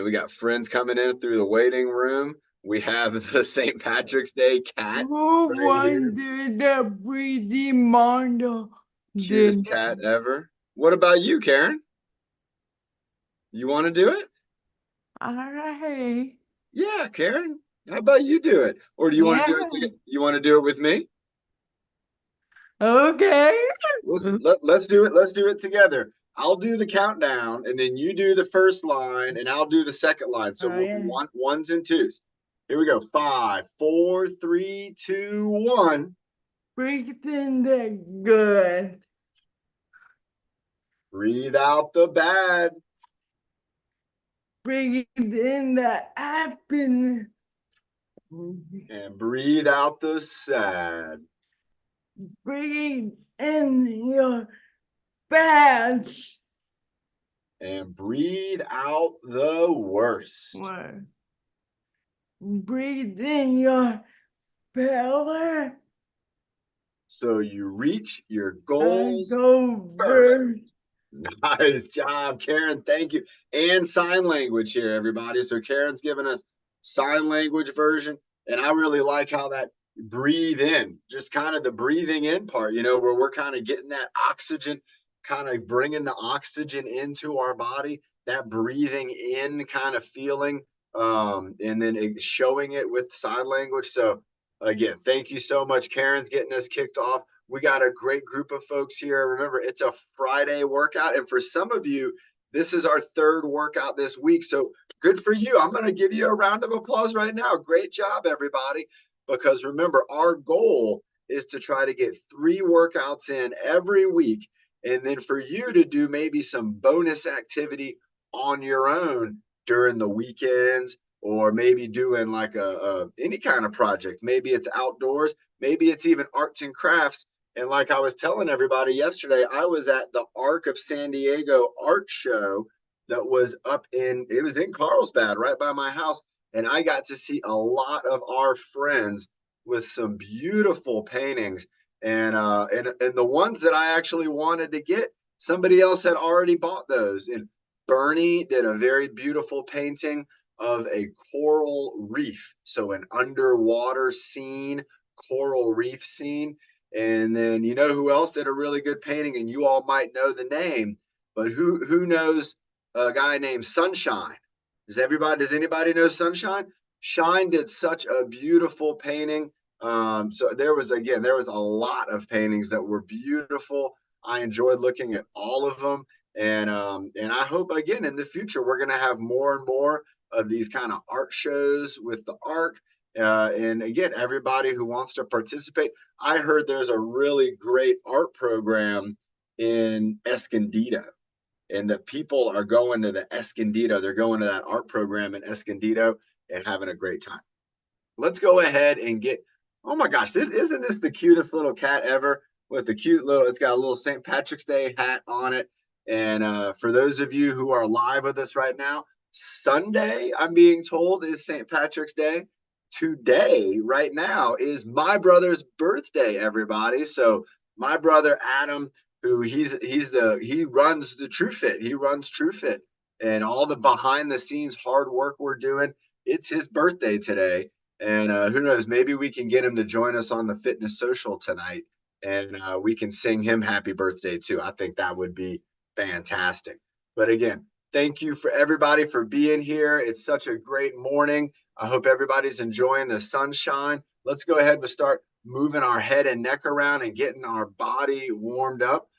we got friends coming in through the waiting room. We have the St. Patrick's Day cat Who right here. wanted the breathing model? Cutest Did cat ever. What about you, Karen? You want to do it? I? Yeah, Karen. How about you do it? Or do you want to do it Yeah. together? You want to do it with me? Okay. Let's do it. Let's do it together. I'll do the countdown, and then you do the first line, and I'll do the second line. So Oh we'll do yeah. ones and twos. Here we go. Five, four, three, two, one. Breathing the good. Breathe out the bad. Breathe in the happiness. And breathe out the sad. Breathe in your best. And breathe out the worst. Breathe in your belly So you reach your and goals go first. first. Nice job, Karen. Thank you. And sign language here, everybody. So Karen's giving us sign language version. And I really like how that breathe in, just kind of the breathing in part, where we're kind of getting that oxygen, kind of bringing the oxygen into our body, that breathing in kind of feeling, and then showing it with sign language. So again, thank you so much. Karen's getting us kicked off. We got a great group of folks here. Remember, it's a Friday workout. And for some of you, this is our third workout this week. So good for you. I'm going to give you a round of applause right now. Great job, everybody. Because remember, our goal is to try to get 3 workouts in every week. And then for you to do maybe some bonus activity on your own during the weekends, or maybe doing like any kind of project. Maybe it's outdoors. Maybe it's even arts and crafts. And like I was telling everybody yesterday, I was at the Arc of San Diego art show that was it was in Carlsbad, right by my house. And I got to see a lot of our friends with some beautiful paintings. And the ones that I actually wanted to get, somebody else had already bought those. And Bernie did a very beautiful painting of a coral reef. So an underwater scene, coral reef scene. And then you know who else did a really good painting, and you all might know the name, but who knows a guy named Sunshine? Does anybody know Sunshine? Shine did such a beautiful painting. So there was a lot of paintings that were beautiful. I enjoyed looking at all of them. And I hope again in the future we're gonna have more and more of these kind of art shows with the ARC. And again, everybody who wants to participate, I heard there's a really great art program in Escondido, and the people are going to the Escondido. They're going to that art program in Escondido and having a great time. Let's go ahead and get. Oh my gosh, this the cutest little cat ever with the cute little. It's got a little St. Patrick's Day hat on it. And for those of you who are live with us right now, Sunday, I'm being told, is St. Patrick's Day. Today, right now, is my brother's birthday, everybody. So my brother Adam, who he runs the TruFit. He runs TruFit, and all the behind the scenes hard work we're doing. It's his birthday today. And who knows, maybe we can get him to join us on the fitness social tonight, and we can sing him happy birthday too. I think that would be fantastic. But again, thank you for everybody for being here. It's such a great morning. I hope everybody's enjoying the sunshine. Let's go ahead and start moving our head and neck around and getting our body warmed up.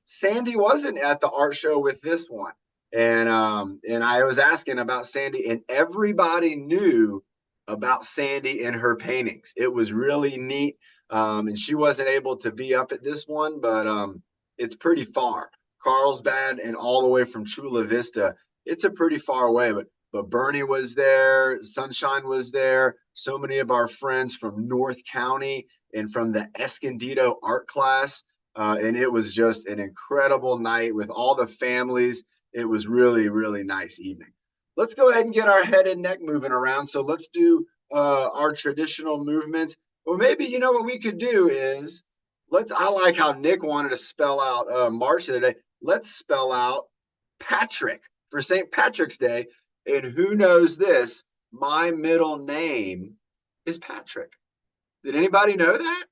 Sandy wasn't at the art show with this one. And I was asking about Sandy, and everybody knew about Sandy and her paintings. It was really neat. And she wasn't able to be up at this one, but it's pretty far. Carlsbad and all the way from Chula Vista. It's a pretty far away, but Bernie was there, Sunshine was there, so many of our friends from North County and from the Escondido art class. And it was just an incredible night with all the families. It was really, really nice evening. Let's go ahead and get our head and neck moving around. So let's do our traditional movements. Or maybe, you know what we could do is, I like how Nick wanted to spell out March the other day. Let's spell out Patrick for St. Patrick's Day. And who knows this? My middle name is Patrick. Did anybody know that?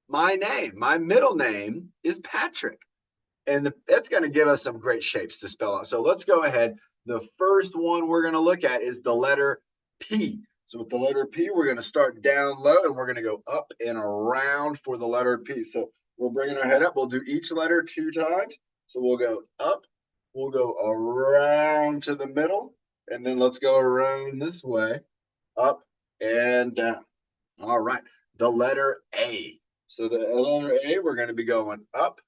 My middle name is Patrick. And that's going to give us some great shapes to spell out. So let's go ahead. The first one we're going to look at is the letter P. So with the letter P, we're going to start down low and we're going to go up and around for the letter P. So we're bringing our head up. We'll do each letter 2 times. So we'll go up, we'll go around to the middle, and then let's go around this way, up and down. All right. The letter A. So the letter A, we're going to be going up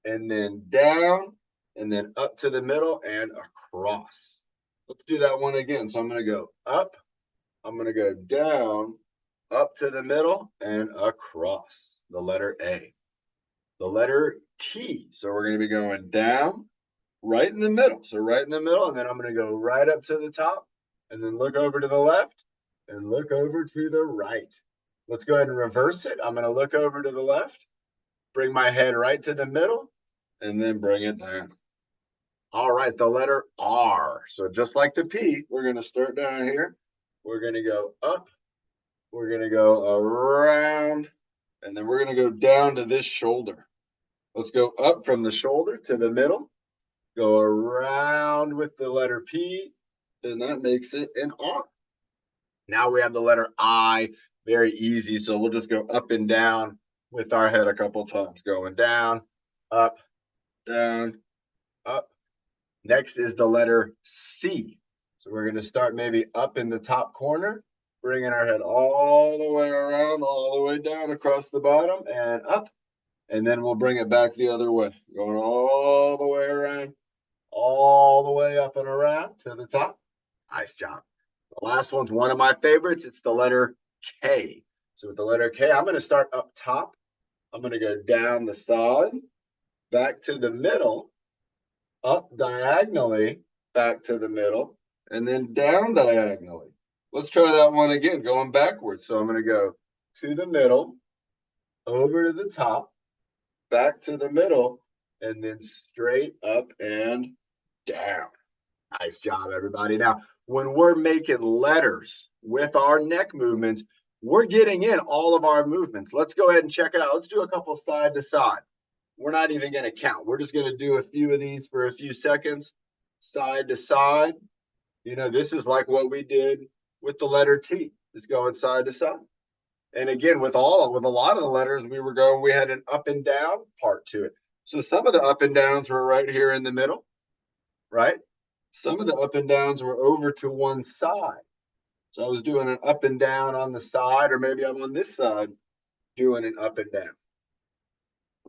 and then down and then up to the middle and across. Let's do that one again. So I'm going to go up, I'm going to go down, up to the middle and across. The letter A. The letter T. So we're going to be going down, right in the middle. So right in the middle, and then I'm going to go right up to the top and then look over to the left and look over to the right. Let's go ahead and reverse it. I'm going to look over to the left, bring my head right to the middle, and then bring it down. All right, the letter R. So just like the P, we're going to start down here. We're going to go up. We're going to go around. And then we're going to go down to this shoulder. Let's go up from the shoulder to the middle. Go around with the letter P. And that makes it an R. Now we have the letter I. Very easy. So we'll just go up and down with our head a couple times. Going down, up, down, up. Next is the letter C. So we're going to start maybe up in the top corner, bringing our head all the way around, all the way down across the bottom and up. And then we'll bring it back the other way, going all the way around, all the way up and around to the top. Nice job. The last one's one of my favorites. It's the letter K. So with the letter K, I'm going to start up top. I'm going to go down the side, back to the middle, up diagonally, back to the middle, and then down diagonally. Let's try that one again, going backwards. So I'm going to go to the middle, over to the top, back to the middle, and then straight up and down. Nice job, everybody. Now, when we're making letters with our neck movements, we're getting in all of our movements. Let's go ahead and check it out. Let's do a couple side to side. We're not even going to count. We're just going to do a few of these for a few seconds, side to side. You know, this is like what we did with the letter T, just going side to side. And again, with a lot of the letters, we had an up and down part to it. So some of the up and downs were right here in the middle, right? Some of the up and downs were over to one side. So I was doing an up and down on the side, or maybe I'm on this side doing an up and down.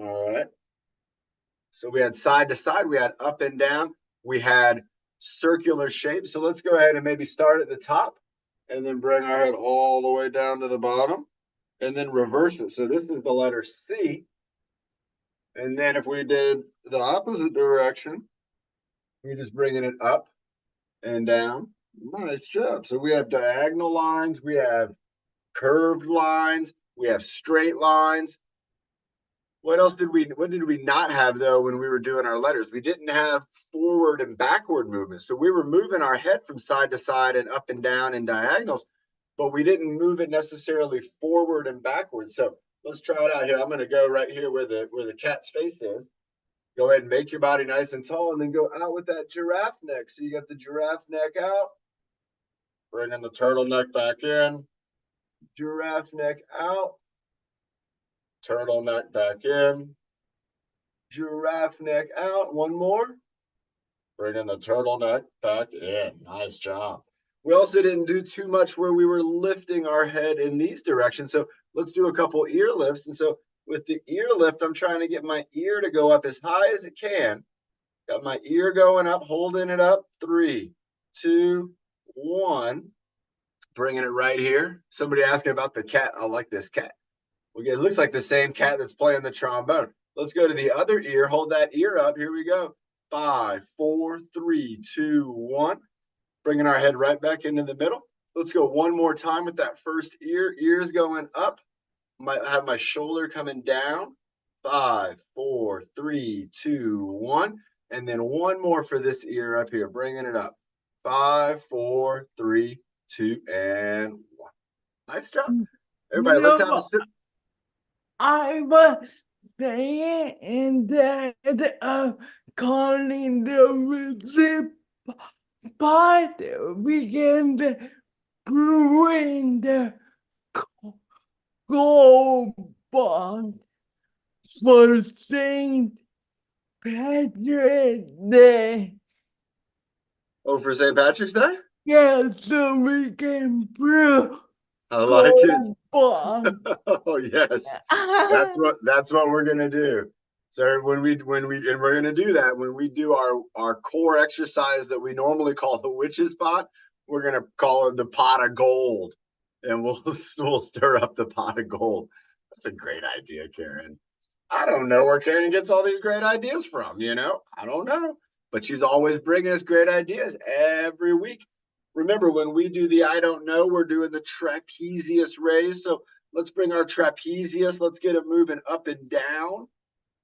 All right. So we had side to side, we had up and down, we had circular shapes. So let's go ahead and maybe start at the top and then bring our head all the way down to the bottom and then reverse it. So this is the letter C. And then if we did the opposite direction, we're just bringing it up and down. Nice job. So we have diagonal lines, we have curved lines, we have straight lines. What did we not have though when we were doing our letters? We didn't have forward and backward movements. So we were moving our head from side to side and up and down in diagonals, but we didn't move it necessarily forward and backward. So let's try it out here. I'm going to go right here where the cat's face is. Go ahead and make your body nice and tall and then go out with that giraffe neck. So you got the giraffe neck out, bringing the turtleneck back in, giraffe neck out, turtleneck back in, giraffe neck out. One more. Bringing the turtleneck back in. Nice job. We also didn't do too much where we were lifting our head in these directions. So let's do a couple ear lifts. And so with the ear lift, I'm trying to get my ear to go up as high as it can. Got my ear going up, holding it up. 3, 2, 1. Bringing it right here. Somebody asking about the cat. I like this cat. It looks like the same cat that's playing the trombone. Let's go to the other ear. Hold that ear up. Here we go. 5, 4, 3, 2, 1. Bringing our head right back into the middle. Let's go one more time with that first ear. Ears going up. Might have my shoulder coming down. 5, 4, 3, 2, 1. And then one more for this ear up here. Bringing it up. 5, 4, 3, 2, and 1. Nice job. You Everybody, let's have a know, sip. I was saying in that calling the receipt part, we can bring the gold bar for St. Patrick's Day. Oh, for St. Patrick's Day? Yeah, so we can brew I like it. gold bar. Oh, yes. That's what we're gonna do. So and we're gonna do that when we do our core exercise that we normally call the witch's pot, we're gonna call it the pot of gold. And we'll stir up the pot of gold. That's a great idea, Karen. I don't know where Karen gets all these great ideas from, I don't know. But she's always bringing us great ideas every week. Remember, when we do the I don't know, we're doing the trapezius raise. So let's bring our trapezius, let's get it moving up and down.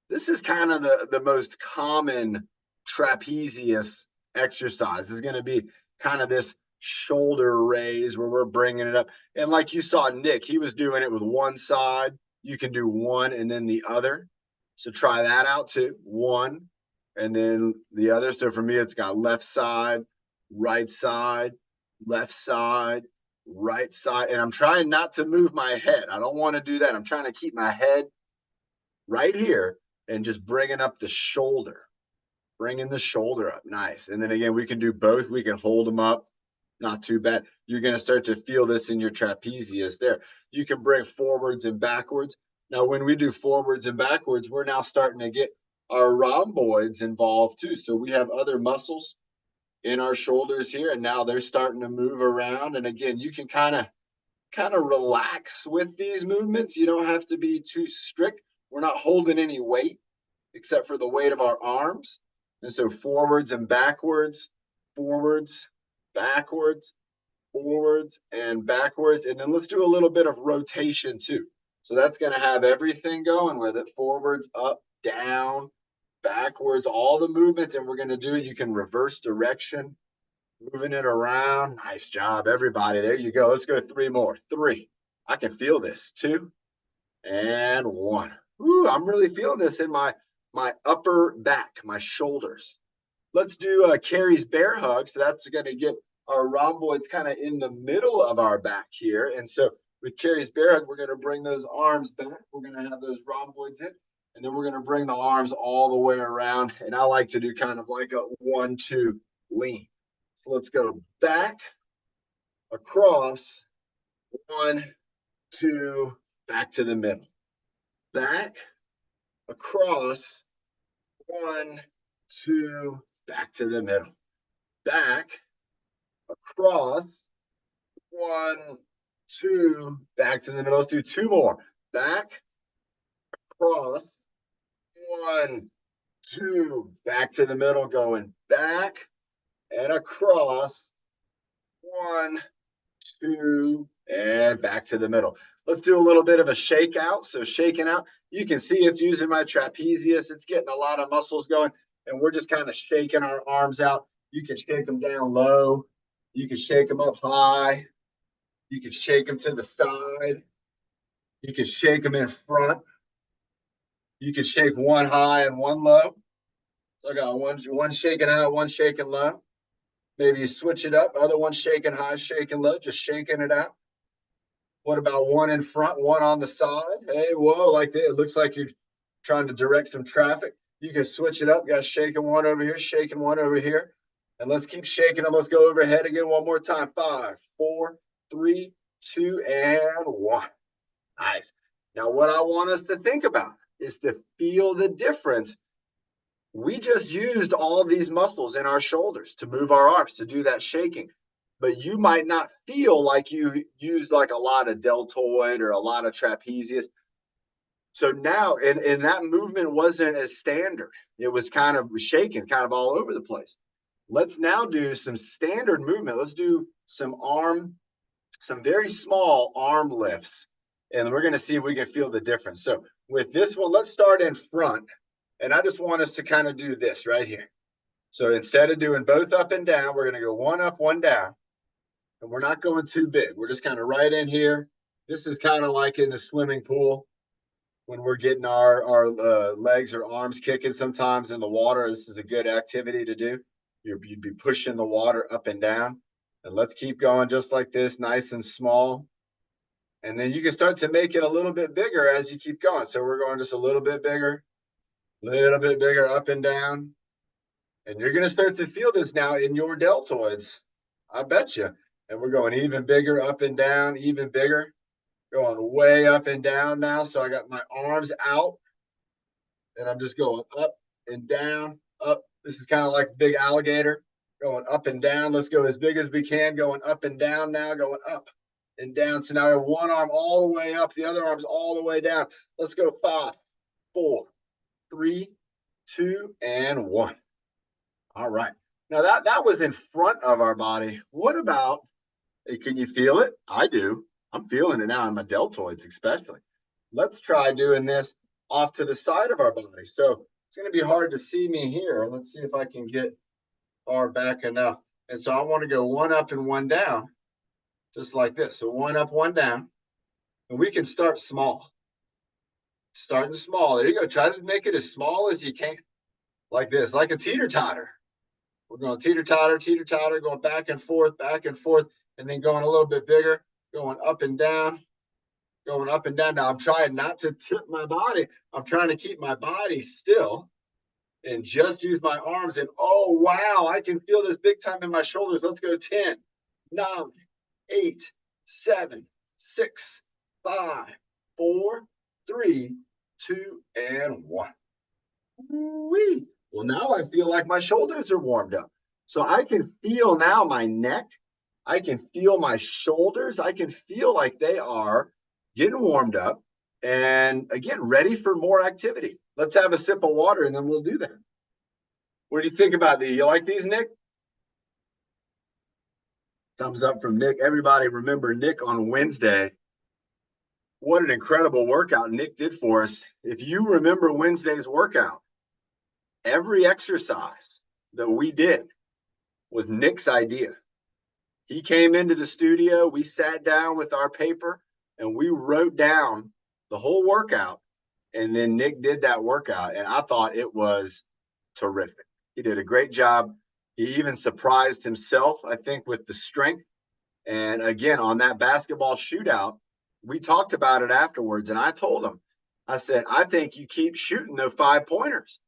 This is kind of the most common trapezius exercise. Is going to be kind of this shoulder raise where we're bringing it up. And like you saw Nick, he was doing it with one side. You can do one and then the other. So try that out too. One and then the other. So for me, it's got left side, right side, left side, right side. And I'm trying not to move my head. I don't want to do that. I'm trying to keep my head right here and just bringing up the shoulder, bringing the shoulder up. Nice. And then again, we can do both. We can hold them up. Not too bad. You're going to start to feel this in your trapezius there. You can bring forwards and backwards. Now, when we do forwards and backwards, we're now starting to get our rhomboids involved too. So we have other muscles in our shoulders here, and now they're starting to move around. And again, you can kind of relax with these movements. You don't have to be too strict. We're not holding any weight except for the weight of our arms. And so forwards and backwards, forwards, backwards, forwards, and backwards. And then let's do a little bit of rotation too. So that's going to have everything going with it. Forwards, up, down, backwards, all the movements. And we're going to do it. You can reverse direction, moving it around. Nice job, everybody. There you go. Let's go 3 more. 3. I can feel this. 2 and 1. Ooh, I'm really feeling this in my upper back, my shoulders. Let's do Carrie's bear hug. So that's going to get our rhomboids kind of in the middle of our back here. And so with Carrie's bear hug, we're going to bring those arms back. We're going to have those rhomboids in. And then we're going to bring the arms all the way around. And I like to do kind of like a 1-2 lean. So let's go back, across, 1, 2, back to the middle. Back, across, 1, 2, back to the middle. Back, across, 1, 2, back to the middle. Let's do 2 more. Back, across, 1, 2, back to the middle, going back and across, 1, 2, and back to the middle. Let's do a little bit of a shake out. So shaking out, you can see it's using my trapezius. It's getting a lot of muscles going, and we're just kind of shaking our arms out. You can shake them down low. You can shake them up high. You can shake them to the side. You can shake them in front. You can shake one high and one low. So I got one shaking high, one shaking low. Maybe you switch it up. Other one shaking high, shaking low, just shaking it out. What about one in front, one on the side? Hey, whoa, like that. It looks like you're trying to direct some traffic. You can switch it up. Got shaking one over here, shaking one over here. And let's keep shaking them. Let's go overhead again one more time. 5, 4, 3, 2, and 1. Nice. Now, what I want us to think about is to feel the difference. We just used all these muscles in our shoulders to move our arms, to do that shaking. But you might not feel like you used like a lot of deltoid or a lot of trapezius. So now, and that movement wasn't as standard. It was kind of shaking, kind of all over the place. Let's now do some standard movement. Let's do some very small arm lifts. And we're going to see if we can feel the difference. So with this one, let's start in front. And I just want us to kind of do this right here. So instead of doing both up and down, we're going to go one up, one down. And we're not going too big. We're just kind of right in here. This is kind of like in the swimming pool when we're getting our legs or arms kicking sometimes in the water. This is a good activity to do. You'd be pushing the water up and down. And let's keep going just like this, nice and small. And then you can start to make it a little bit bigger as you keep going. So we're going just a little bit bigger up and down. And you're going to start to feel this now in your deltoids. I bet you. And we're going even bigger up and down, even bigger. Going way up and down now. So I got my arms out and I'm just going up and down, up. This is kind of like a big alligator going up and down. Let's go as big as we can, going up and down now, going up and down. So now I have one arm all the way up, the other arm's all the way down. Let's go 5, 4, 3, 2, and 1. All right. Now that was in front of our body. What about, can you feel it? I do. I'm feeling it now in my deltoids, especially. Let's try doing this off to the side of our body. So it's going to be hard to see me here. Let's see if I can get far back enough. And so I want to go one up and one down, just like this. So one up, one down. And we can start small. Starting small. There you go. Try to make it as small as you can. Like this, like a teeter-totter. We're going teeter-totter, going back and forth, and then going a little bit bigger, going up and down, going up and down. Now I'm trying not to tip my body. I'm trying to keep my body still and just use my arms. And oh, wow, I can feel this big time in my shoulders. Let's go 10, 9, 8, 7, 6, 5, 4, 3, 2, and 1. Woo-wee. Well, now I feel like my shoulders are warmed up. So I can feel now my neck. I can feel my shoulders. I can feel like they are getting warmed up and again, ready for more activity. Let's have a sip of water and then we'll do that. What do you think about these? You like these, Nick? Thumbs up from Nick. Everybody remember Nick on Wednesday. What an incredible workout Nick did for us. If you remember Wednesday's workout, every exercise that we did was Nick's idea. He came into the studio, we sat down with our paper, and we wrote down the whole workout. And then Nick did that workout, and I thought it was terrific. He did a great job. He even surprised himself, I think, with the strength. And again, on that basketball shootout, we talked about it afterwards, and I told him, I said, I think you keep shooting those 5-pointers.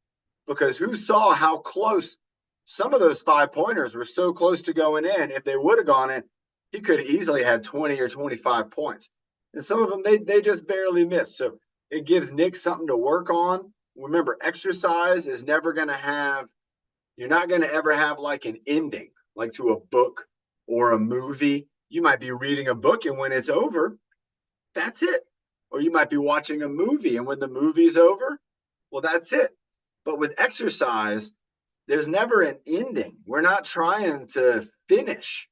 Because who saw how close some of those 5-pointers were so close to going in. If they would have gone in, he could have easily had 20 or 25 points. And some of them, they just barely missed. So it gives Nick something to work on. Remember, exercise is never going to have, you're not going to ever have like an ending, like to a book or a movie. You might be reading a book and when it's over, that's it. Or you might be watching a movie and when the movie's over, well, that's it. But with exercise, there's never an ending. We're not trying to finish.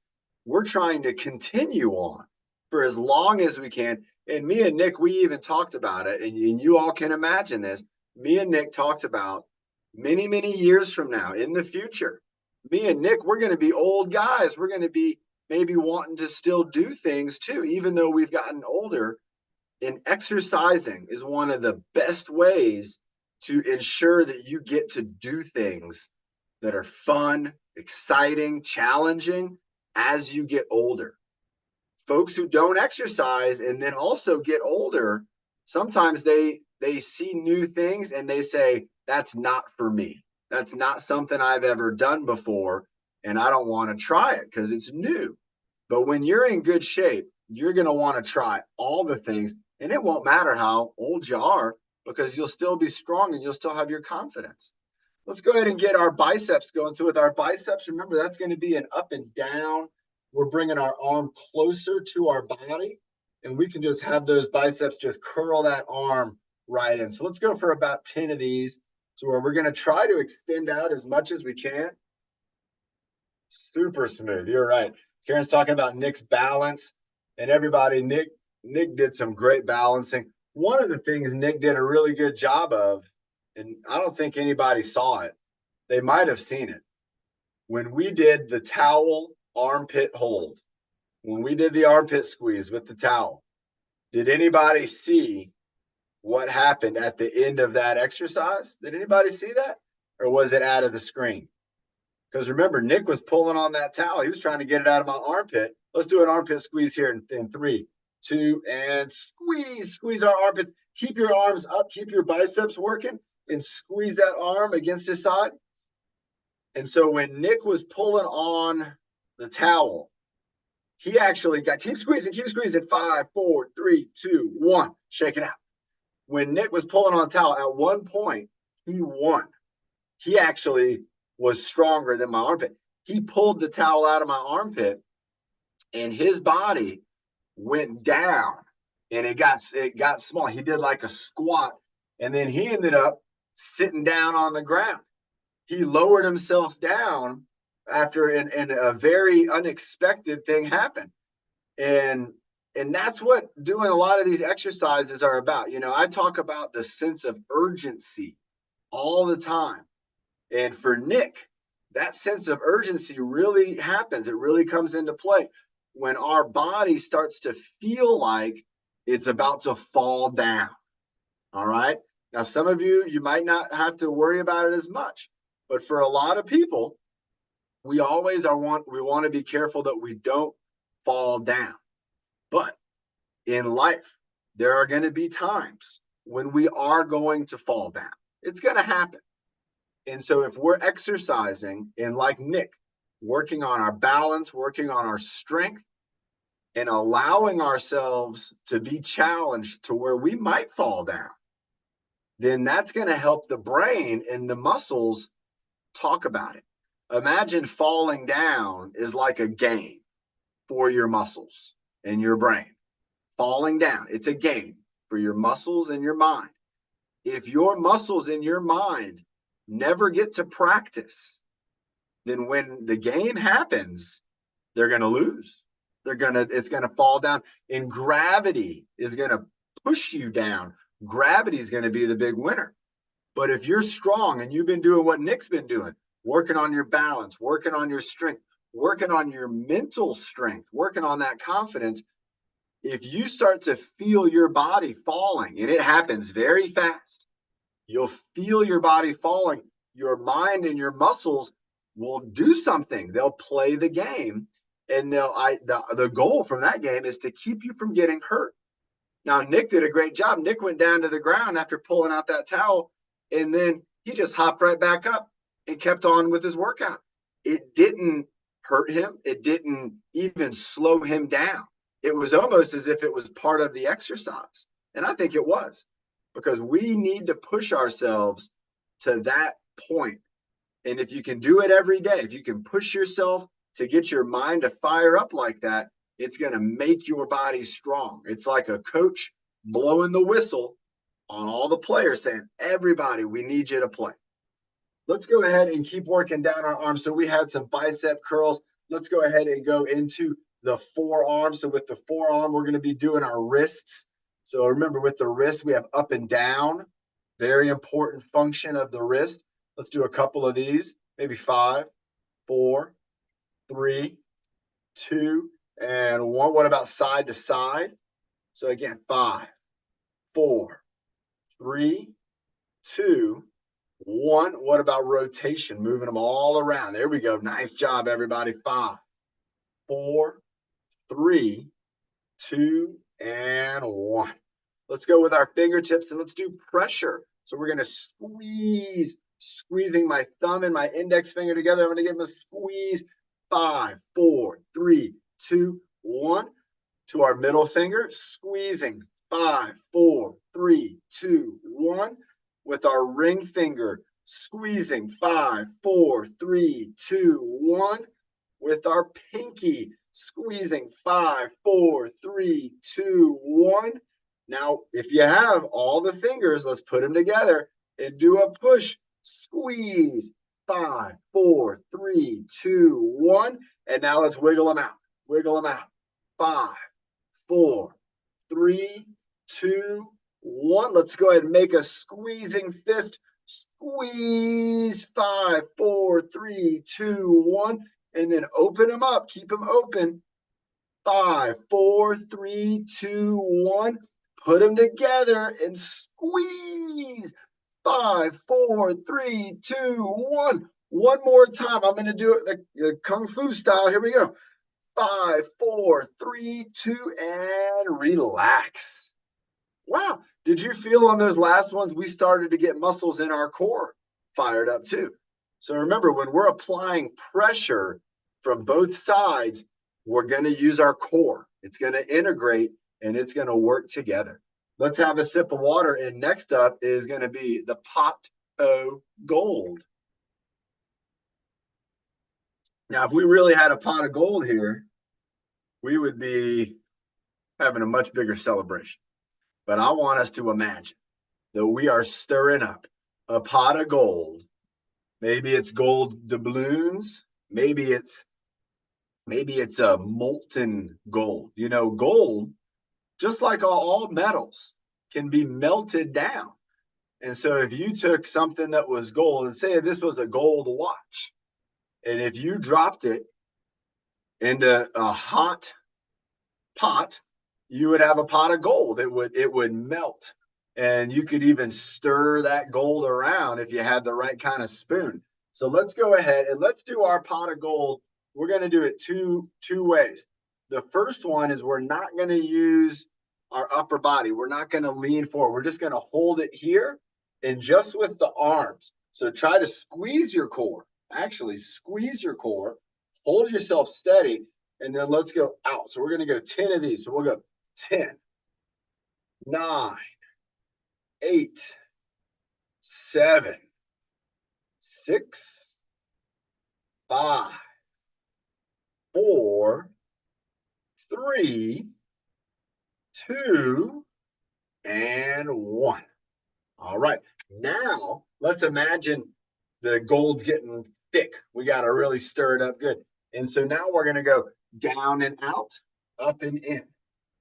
We're trying to continue on for as long as we can. And me and Nick, we even talked about it, and you all can imagine this. Me and Nick talked about many, many years from now in the future. Me and Nick, we're going to be old guys. We're going to be maybe wanting to still do things too, even though we've gotten older. And exercising is one of the best ways to ensure that you get to do things that are fun, exciting, challenging as you get older. Folks who don't exercise and then also get older, sometimes they see new things and they say, that's not for me. That's not something I've ever done before, and I don't want to try it because it's new. But when you're in good shape, you're going to want to try all the things, and it won't matter how old you are because you'll still be strong and you'll still have your confidence. Let's go ahead and get our biceps going. So with our biceps, remember that's going to be an up and down. We're bringing our arm closer to our body, and we can just have those biceps just curl that arm right in. So let's go for about 10 of these to where we're going to try to extend out as much as we can. Super smooth. You're right. Karen's talking about Nick's balance, and everybody, Nick did some great balancing. One of the things Nick did a really good job of, and I don't think anybody saw it. They might have seen it. when we did the towel armpit hold, when we did the armpit squeeze with the towel, did anybody see what happened at the end of that exercise? Did anybody see that? Or was it out of the screen? Because remember, Nick was pulling on that towel. He was trying to get it out of my armpit. Let's do an armpit squeeze here in 3, 2, and squeeze. Squeeze our armpits. Keep your arms up. Keep your biceps working and squeeze that arm against his side. And so when Nick was pulling on the towel, he actually got, keep squeezing, 5, 4, 3, 2, 1. Shake it out. When Nick was pulling on the towel, at one point, he won. He actually was stronger than my armpit. He pulled the towel out of my armpit and his body went down and it got small. He did like a squat and then he ended up sitting down on the ground. He lowered himself down after and a very unexpected thing happened. And that's what doing a lot of these exercises are about. You know, I talk about the sense of urgency all the time. And for Nick, that sense of urgency really happens. It really comes into play when our body starts to feel like it's about to fall down. All right. Now, some of you, you might not have to worry about it as much, but for a lot of people, we always we want to be careful that we don't fall down. But in life, there are going to be times when we are going to fall down. It's going to happen. And so if we're exercising and like Nick, working on our balance, working on our strength, and allowing ourselves to be challenged to where we might fall down, then that's going to help the brain and the muscles talk about it. Imagine falling down is like a game for your muscles and your brain. Falling down, it's a game for your muscles and your mind. If your muscles and your mind never get to practice, then when the game happens, they're going to lose. It's going to fall down, and gravity is going to push you down. Gravity is going to be the big winner. But if you're strong and you've been doing what Nick's been doing, working on your balance, working on your strength, working on your mental strength, working on that confidence, if you start to feel your body falling, and it happens very fast, you'll feel your body falling, your mind and your muscles will do something. They'll play the game, and the goal from that game is to keep you from getting hurt. Now, Nick did a great job. Nick went down to the ground after pulling out that towel, and then he just hopped right back up and kept on with his workout. It didn't hurt him. It didn't even slow him down. It was almost as if it was part of the exercise. And I think it was, because we need to push ourselves to that point. And if you can do it every day, if you can push yourself to get your mind to fire up like that, it's going to make your body strong. It's like a coach blowing the whistle on all the players saying, everybody, we need you to play. Let's go ahead and keep working down our arms. So we had some bicep curls. Let's go ahead and go into the forearm. So with the forearm, we're going to be doing our wrists. So remember, with the wrist, we have up and down. Very important function of the wrist. Let's do a couple of these, maybe 5, 4, 3, 2, and 1. What about side to side? So again, 5, 4, 3, 2, 1. What about rotation? Moving them all around. There we go. Nice job, everybody. 5, 4, 3, 2, and 1. Let's go with our fingertips and let's do pressure. So we're going to squeezing my thumb and my index finger together. I'm going to give them a squeeze. 5, 4, 3, 2, 1. To our middle finger, squeezing. 5, 4, 3, 2, 1. With our ring finger, squeezing. 5, 4, 3, 2, 1. With our pinky, squeezing. 5, 4, 3, 2, 1. Now, if you have all the fingers, let's put them together and do a push. Squeeze. 5, 4, 3, 2, 1. And now let's wiggle them out. Wiggle them out. 5, 4, 3, 2, 1. Let's go ahead and make a squeezing fist Squeeze. 5, 4, 3, 2, 1. And then open them up. Keep them open. 5, 4, 3, 2, 1. Put them together and squeeze. 5, 4, 3, 2, 1. One more time. I'm going to do it the Kung Fu style. Here we go. 5, 4, 3, 2, and relax. Wow. Did you feel on those last ones, we started to get muscles in our core fired up too? So remember, when we're applying pressure from both sides, we're going to use our core. It's going to integrate and it's going to work together. Let's have a sip of water. And next up is going to be the pot o gold. Now, if we really had a pot of gold here, we would be having a much bigger celebration. But I want us to imagine that we are stirring up a pot of gold. Maybe it's gold doubloons. Maybe it's a molten gold. You know, gold, just like all metals, can be melted down. And so if you took something that was gold, and say this was a gold watch, and if you dropped it into a hot pot, you would have a pot of gold. It would melt, and you could even stir that gold around if you had the right kind of spoon. So let's go ahead and let's do our pot of gold. We're going to do it two ways. The first one is we're not going to use our upper body. We're not going to lean forward. We're just going to hold it here and just with the arms. So try to squeeze your core. Actually, squeeze your core. Hold yourself steady. And then let's go out. So we're going to go 10 of these. So we'll go 10, 9, 8, 7, 6, 5, 4, 3, 2, and 1. All right. Now let's imagine the gold's getting thick. We got to really stir it up good. And so now we're going to go down and out, up and in.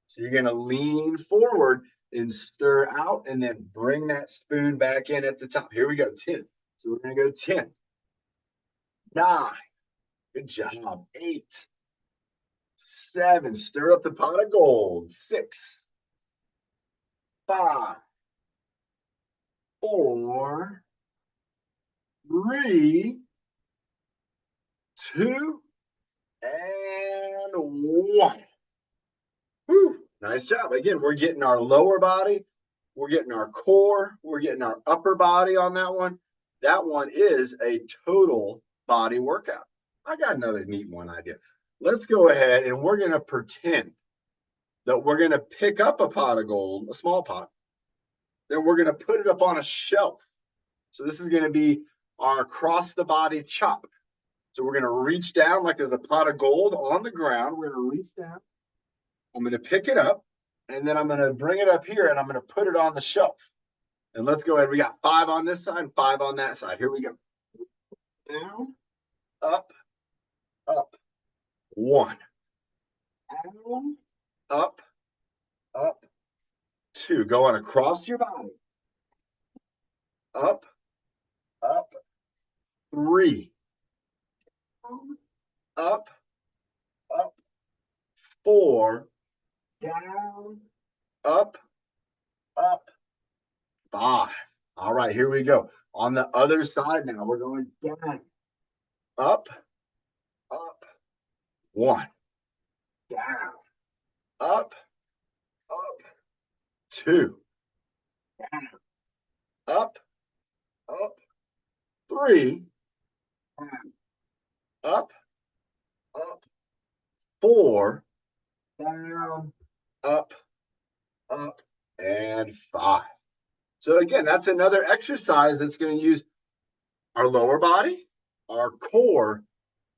So you're going to lean forward and stir out and then bring that spoon back in at the top. Here we go, 10. So we're going to go 10, 9, good job, 8, 7, stir up the pot of gold, 6, 5, 4, 3, 2, and 1. Whew, nice job. Again, we're getting our lower body, we're getting our core, we're getting our upper body on that one. That one is a total body workout. I got another neat one idea. Let's go ahead and we're going to pretend that we're going to pick up a pot of gold, a small pot, then we're going to put it up on a shelf. So this is going to be our across the body chop. So we're going to reach down like there's a pot of gold on the ground. We're going to reach down. I'm going to pick it up, and then I'm going to bring it up here, and I'm going to put it on the shelf. And let's go ahead. We got 5 on this side and 5 on that side. Here we go. Down, up, up. 1. Down, up, up. 2. Going across your body. Up, up. 3. Up, up. 4. Down, up, up. 5. All right, here we go. On the other side now, we're going down, up, up. 1. Down, up, up. 2. Down, up, up. 3. Down, up, up. 4. Down, up, up, and 5. So again, that's another exercise that's going to use our lower body, our core,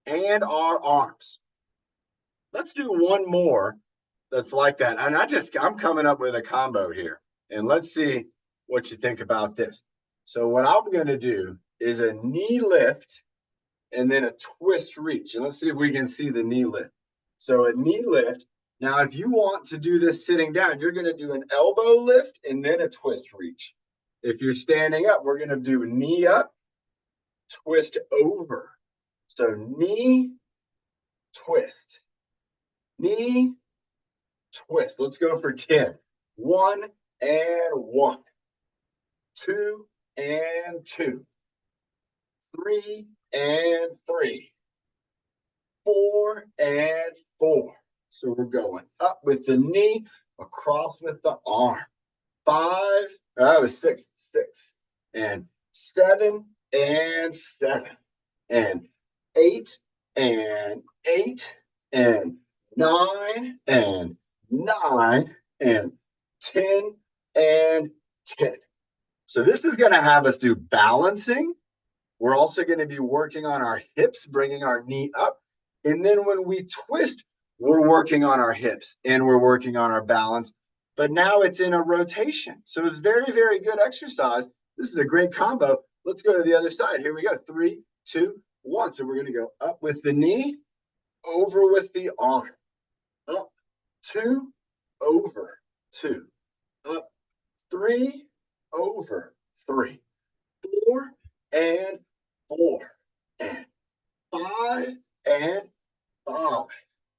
and our arms. Let's do one more that's like that. And I'm coming up with a combo here. And let's see what you think about this. So what I'm going to do is a knee lift and then a twist reach. And let's see if we can see the knee lift. So a knee lift. Now, if you want to do this sitting down, you're going to do an elbow lift and then a twist reach. If you're standing up, we're going to do knee up, twist over. So knee, twist, knee, twist. Let's go for 10. 1 and 1, 2 and 2, 3 and 3, 4 and 4. So we're going up with the knee, across with the arm. 5, that was 6, 6, and 7 and 7, and 8 and 8, and 9 and 9, and 10 and 10. So this is going to have us do balancing. We're also going to be working on our hips, bringing our knee up. And then when we twist, we're working on our hips and we're working on our balance. But now it's in a rotation. So it's very, very good exercise. This is a great combo. Let's go to the other side. Here we go. 3, 2, 1. So we're going to go up with the knee, over with the arm. Up, 2, over, 2. Up, 3, over, 3. 4 and 4. And 5 and 5.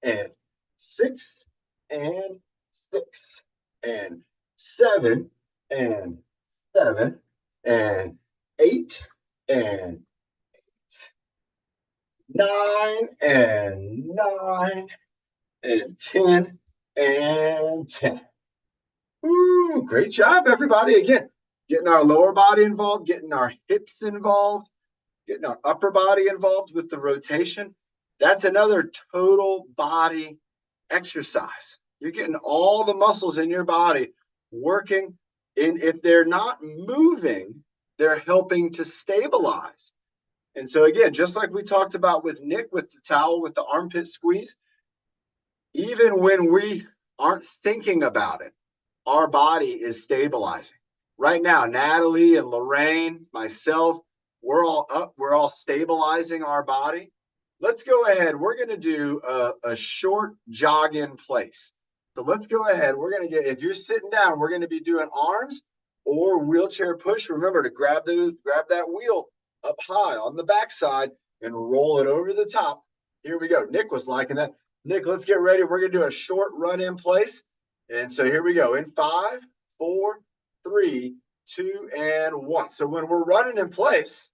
And 6 and 6. And 7 and 7. And 8 and 9 and 9. And 10 and 10. Ooh, great job, everybody. Again, getting our lower body involved, getting our hips involved, getting our upper body involved with the rotation. That's another total body exercise. You're getting all the muscles in your body working. And if they're not moving, they're helping to stabilize. And so again, just like we talked about with Nick, with the towel, with the armpit squeeze, even when we aren't thinking about it, our body is stabilizing. Right now, Natalie and Lorraine, myself, we're all up. We're all stabilizing our body. Let's go ahead. We're going to do a short jog in place. So let's go ahead. We're going to get, if you're sitting down, we're going to be doing arms or wheelchair push. Remember to grab that wheel up high on the backside and roll it over the top. Here we go. Nick was liking that. Nick, let's get ready. We're going to do a short run in place. And so here we go. In 5, 4, 3, 2, and 1. So when we're running in place,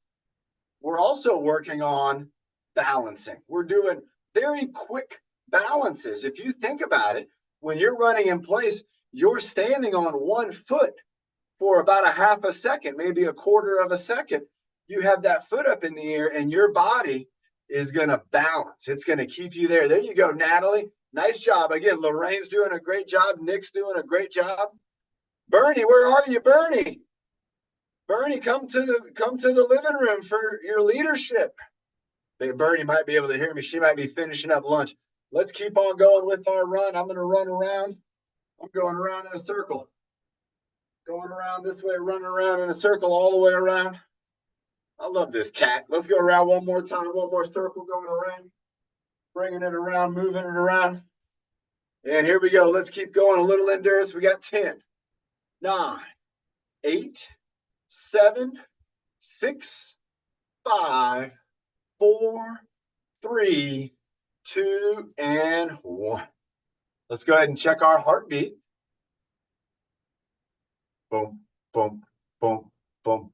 we're also working on balancing. We're doing very quick balances. If you think about it, when you're running in place, you're standing on one foot for about a half a second, maybe a quarter of a second. You have that foot up in the air and your body is going to balance. It's going to keep you there. There you go, Natalie. Nice job. Again, Lorraine's doing a great job. Nick's doing a great job. Bernie, where are you, Bernie? Bernie, come to the living room for your leadership. Bernie might be able to hear me. She might be finishing up lunch. Let's keep on going with our run. I'm going to run around. I'm going around in a circle. Going around this way, running around in a circle all the way around. I love this cat. Let's go around one more time. One more circle going around. Bringing it around, moving it around. And here we go. Let's keep going. A little endurance. We got 10, 9, 8, 7, 6, 5, 4, 3, 2, and 1. Let's go ahead and check our heartbeat. Boom, boom, boom, boom.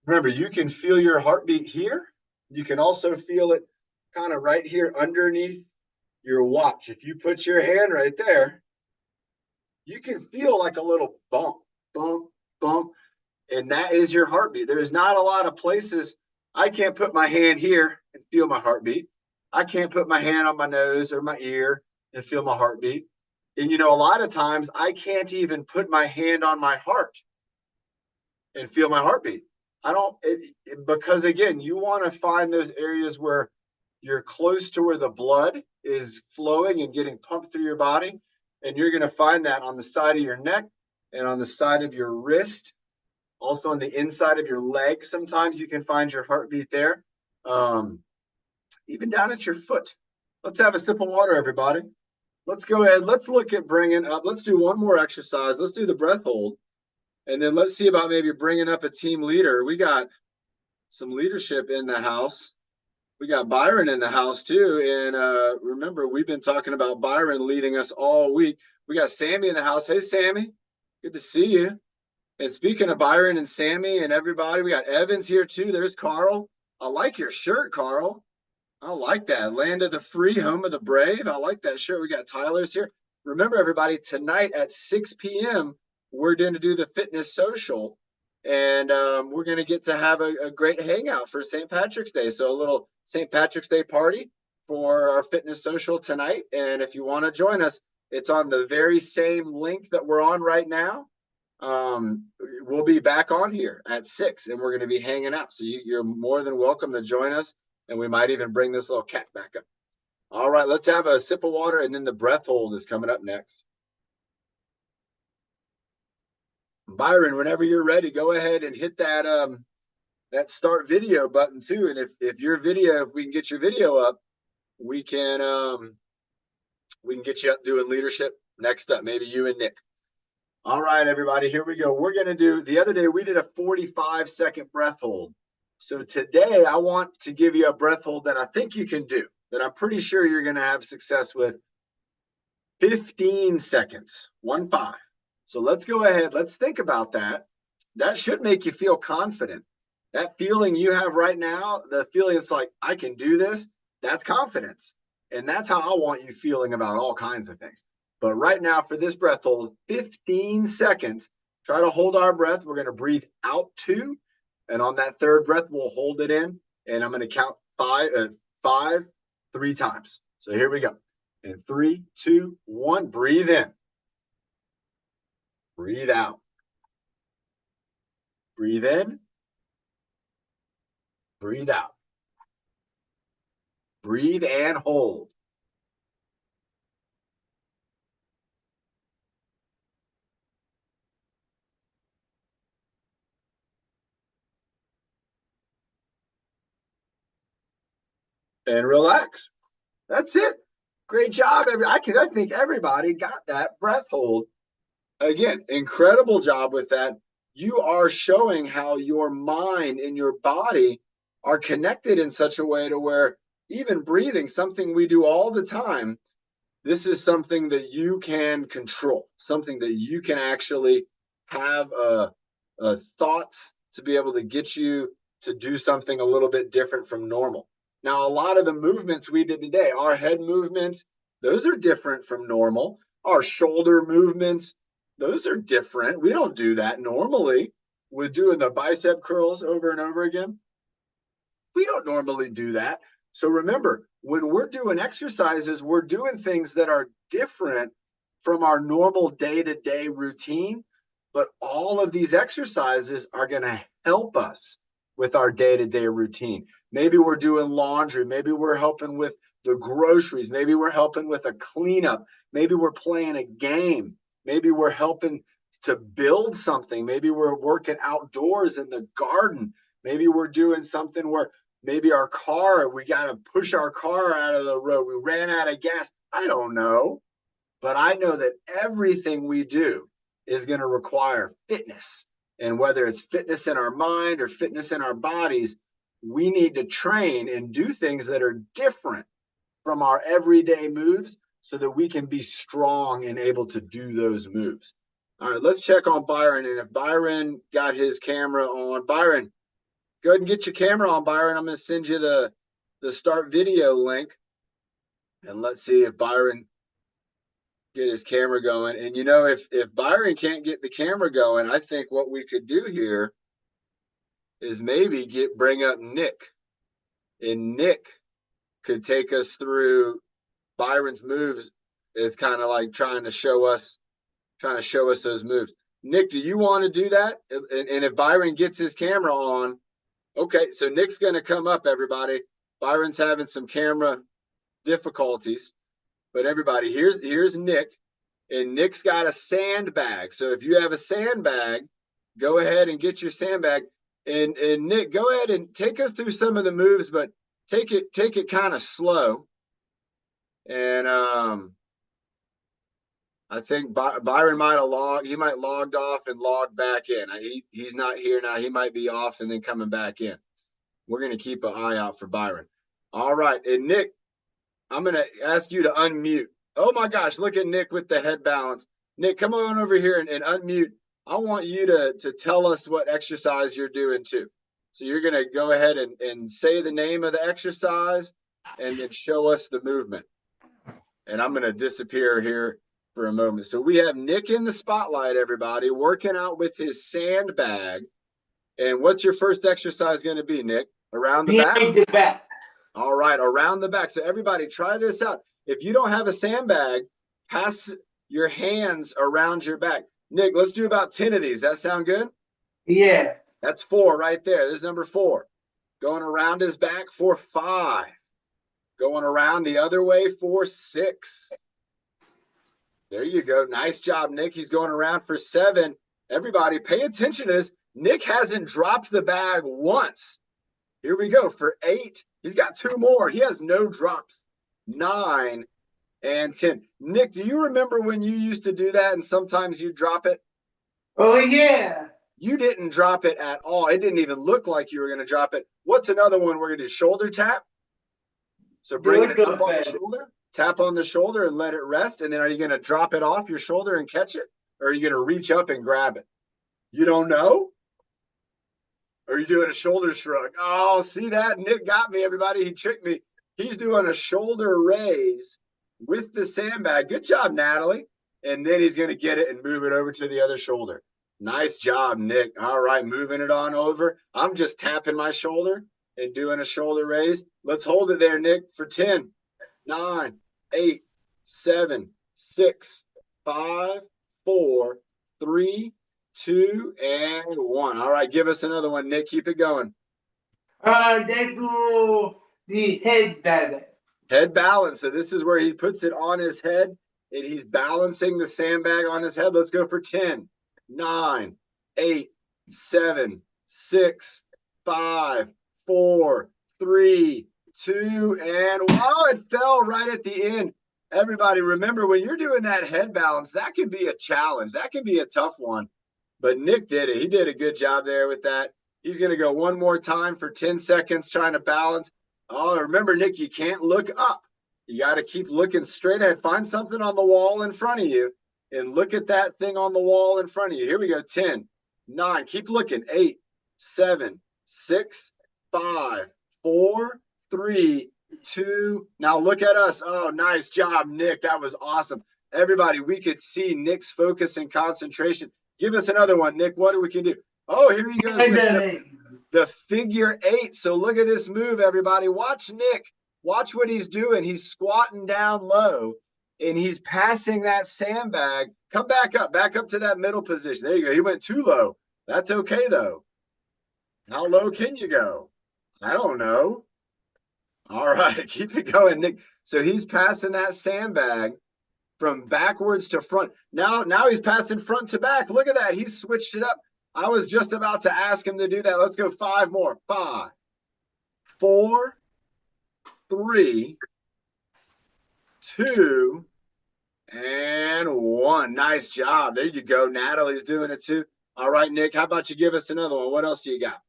Remember, you can feel your heartbeat here. You can also feel it kind of right here underneath your watch. If you put your hand right there, you can feel like a little bump, bump, bump, and that is your heartbeat. There's not a lot of places. I can't put my hand here and feel my heartbeat. I can't put my hand on my nose or my ear and feel my heartbeat. And, a lot of times I can't even put my hand on my heart and feel my heartbeat. Because again, you want to find those areas where you're close to where the blood is flowing and getting pumped through your body. And you're going to find that on the side of your neck and on the side of your wrist, also on the inside of your leg. Sometimes you can find your heartbeat there, even down at your foot. Let's have a sip of water, everybody. Let's go ahead. Let's look at bringing up. Let's do one more exercise. Let's do the breath hold. And then let's see about maybe bringing up a team leader. We got some leadership in the house. We got Byron in the house too. And remember, we've been talking about Byron leading us all week. We got Sammy in the house. Hey, Sammy. Good to see you. And speaking of Byron and Sammy and everybody, we got Evans here too. There's Carl. I like your shirt, Carl. I like that. Land of the free, home of the brave. I like that shirt. We got Tyler's here. Remember, everybody, tonight at 6 p.m., we're going to do the fitness social. And we're going to get to have a great hangout for St. Patrick's Day. So a little St. Patrick's Day party for our fitness social tonight. And if you want to join us, it's on the very same link that we're on right now. We'll be back on here at 6 and we're going to be hanging out. So you're more than welcome to join us. And we might even bring this little cat back up. All right, let's have a sip of water, and then the breath hold is coming up next. Byron, whenever you're ready, go ahead and hit that start video button too. And if your video, if we can get your video up, we can get you up doing leadership next up. Maybe you and Nick. All right, everybody, here we go. We're gonna do, the other day we did a 45-second breath hold. So today I want to give you a breath hold that I think you can do, that I'm pretty sure you're going to have success with. 15 seconds, 1-5. So let's go ahead. Let's think about that. That should make you feel confident. That feeling you have right now, the feeling it's like, I can do this, that's confidence. And that's how I want you feeling about all kinds of things. But right now for this breath hold, 15 seconds, try to hold our breath. We're going to breathe out 2. And on that third breath, we'll hold it in. And I'm going to count 5, 3 times. So here we go. And 3, 2, 1. Breathe in. Breathe out. Breathe in. Breathe out. Breathe and hold. And relax. That's it. Great job. I think everybody got that breath hold. Again, incredible job with that. You are showing how your mind and your body are connected in such a way to where even breathing, something we do all the time, this is something that you can control, something that you can actually have thoughts to be able to get you to do something a little bit different from normal. Now, a lot of the movements we did today, our head movements, those are different from normal. Our shoulder movements, those are different. We don't do that normally. We're doing the bicep curls over and over again. We don't normally do that. So remember, when we're doing exercises, we're doing things that are different from our normal day-to-day routine. But all of these exercises are going to help us with our day-to-day routine. Maybe we're doing laundry. Maybe we're helping with the groceries. Maybe we're helping with a cleanup. Maybe we're playing a game. Maybe we're helping to build something. Maybe we're working outdoors in the garden. Maybe we're doing something where maybe our car, we got to push our car out of the road. We ran out of gas. I don't know. But I know that everything we do is going to require fitness. And whether it's fitness in our mind or fitness in our bodies, we need to train and do things that are different from our everyday moves so that we can be strong and able to do those moves. All right, let's check on Byron. And if Byron got his camera on, Byron, go ahead and get your camera on, Byron. I'm going to send you the start video link. And let's see if Byron get his camera going. And you know, if Byron can't get the camera going, I think what we could do here is maybe bring up Nick. And Nick could take us through Byron's moves. Is kind of like trying to show us those moves. Nick, do you want to do that? And if Byron gets his camera on, okay, so Nick's going to come up, everybody. Byron's having some camera difficulties, but everybody, here's Nick, and Nick's got a sandbag. So if you have a sandbag, go ahead and get your sandbag. And Nick, go ahead and take us through some of the moves, but take it kind of slow. And I I think Byron might have logged. He might logged off and logged back in. He's not here now. He might be off and then coming back in. We're going to keep an eye out for Byron. All right. And Nick, I'm going to ask you to unmute. Oh my gosh, look at Nick with the head balance. Nick, come on over here and unmute. I want you to tell us what exercise you're doing too. So you're going to go ahead and say the name of the exercise and then show us the movement. And I'm going to disappear here for a moment. So we have Nick in the spotlight, everybody, working out with his sandbag. And what's your first exercise going to be, Nick? Around the back? Behind the back. All right, around the back. So everybody, try this out. If you don't have a sandbag, pass your hands around your back. Nick, let's do about 10 of these. That sound good? Yeah. That's 4 right there. There's number 4. Going around his back for 5. Going around the other way for 6. There you go. Nice job, Nick. He's going around for 7. Everybody, pay attention to this. Nick hasn't dropped the bag once. Here we go for 8. He's got 2 more. He has no drops. 9 and 10. Nick, do you remember when you used to do that and sometimes you drop it? Oh, yeah. You didn't drop it at all. It didn't even look like you were going to drop it. What's another one we're going to do? Shoulder tap. So bring it up on the shoulder, tap on the shoulder and let it rest. And then are you going to drop it off your shoulder and catch it? Or are you going to reach up and grab it? You don't know? Or are you doing a shoulder shrug? Oh, see that? Nick got me, everybody. He tricked me. He's doing a shoulder raise with the sandbag. Good job, Natalie. And then he's going to get it and move it over to the other shoulder. Nice job, Nick. All right, moving it on over. I'm just tapping my shoulder and doing a shoulder raise. Let's hold it there, Nick, for 10, 9, 8, 7, 6, 5, 4, 3, 2, and 1. All right, give us another one, Nick. Keep it going. They do the head balance. Head balance. So this is where he puts it on his head, and he's balancing the sandbag on his head. Let's go for 10, 9, 8, 7, 6, 5, 4, 3, 2, and wow, it fell right at the end. Everybody, remember when you're doing that head balance, that can be a challenge. That can be a tough one. But Nick did it. He did a good job there with that. He's going to go one more time for 10 seconds trying to balance. Oh, remember, Nick, you can't look up. You got to keep looking straight ahead. Find something on the wall in front of you and look at that thing on the wall in front of you. Here we go. 10, 9. Keep looking. 8, 7, 6, 5, 4, 3, 2. Now look at us. Oh, nice job, Nick. That was awesome. Everybody, we could see Nick's focus and concentration. Give us another one, Nick. What do we can do? Oh, here he goes with the figure 8. So look at this move, everybody. Watch Nick. Watch what he's doing. He's squatting down low, and he's passing that sandbag. Come back up to that middle position. There you go. He went too low. That's okay, though. How low can you go? I don't know. All right, keep it going, Nick. So he's passing that sandbag from backwards to front. Now he's passing front to back. Look at that. He's switched it up. I was just about to ask him to do that. Let's go 5 more. 5, 4, 3, 2, and 1. Nice job. There you go. Natalie's doing it too. All right, Nick, how about you give us another one? What else do you got?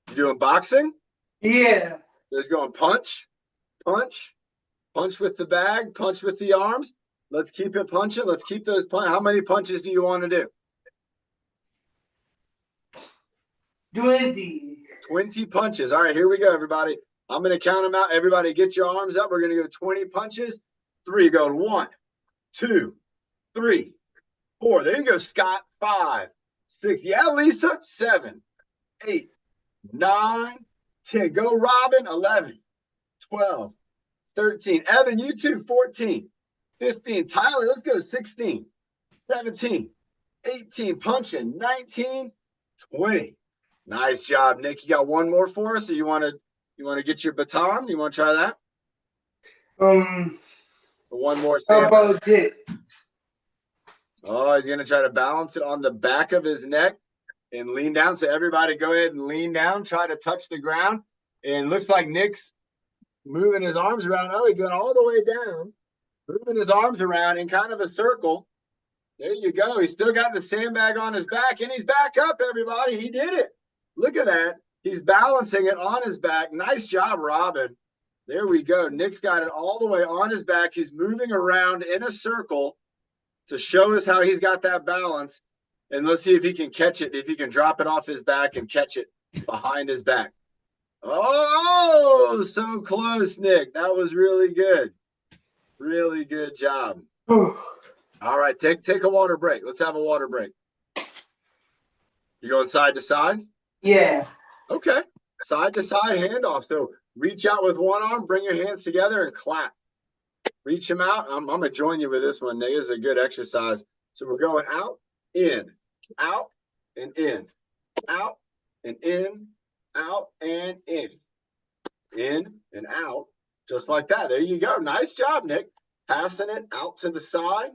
You doing boxing? Yeah. There's going punch, punch, punch with the bag, punch with the arms. Let's keep it punching. Let's keep those punch. How many punches do you want to do? 20. 20 punches. All right, here we go, everybody. I'm going to count them out. Everybody get your arms up. We're going to go 20 punches. 3, go 1, 2, 3, 4. There you go, Scott. 5, 6. Yeah, Lisa. 7, 8, 9, 10. Go, Robin. 11, 12, 13. Evan, you too. 14, 15. Tyler, let's go. 16, 17, 18. Punching. 19, 20. Nice job, Nick. You got one more for us, or you want to get your baton? You want to try that? One more How sandbag. about it? Oh, he's going to try to balance it on the back of his neck and lean down. So everybody go ahead and lean down, try to touch the ground. And it looks like Nick's moving his arms around. Oh, he got all the way down, moving his arms around in kind of a circle. There you go. He's still got the sandbag on his back, and he's back up, everybody. He did it. Look at that. He's balancing it on his back. Nice job, Robin. There we go. Nick's got it all the way on his back. He's moving around in a circle to show us how he's got that balance. And let's see if he can catch it, if he can drop it off his back and catch it behind his back. Oh, so close, Nick. That was really good. Really good job. All right, take a water break. Let's have a water break. You going side to side? Yeah. Okay. Side to side handoff. So reach out with one arm, bring your hands together and clap. Reach them out. I'm going to join you with this one, Nick. This is a good exercise. So we're going out, in, out, and in, out, and in, out, and in, and out, just like that. There you go. Nice job, Nick. Passing it out to the side.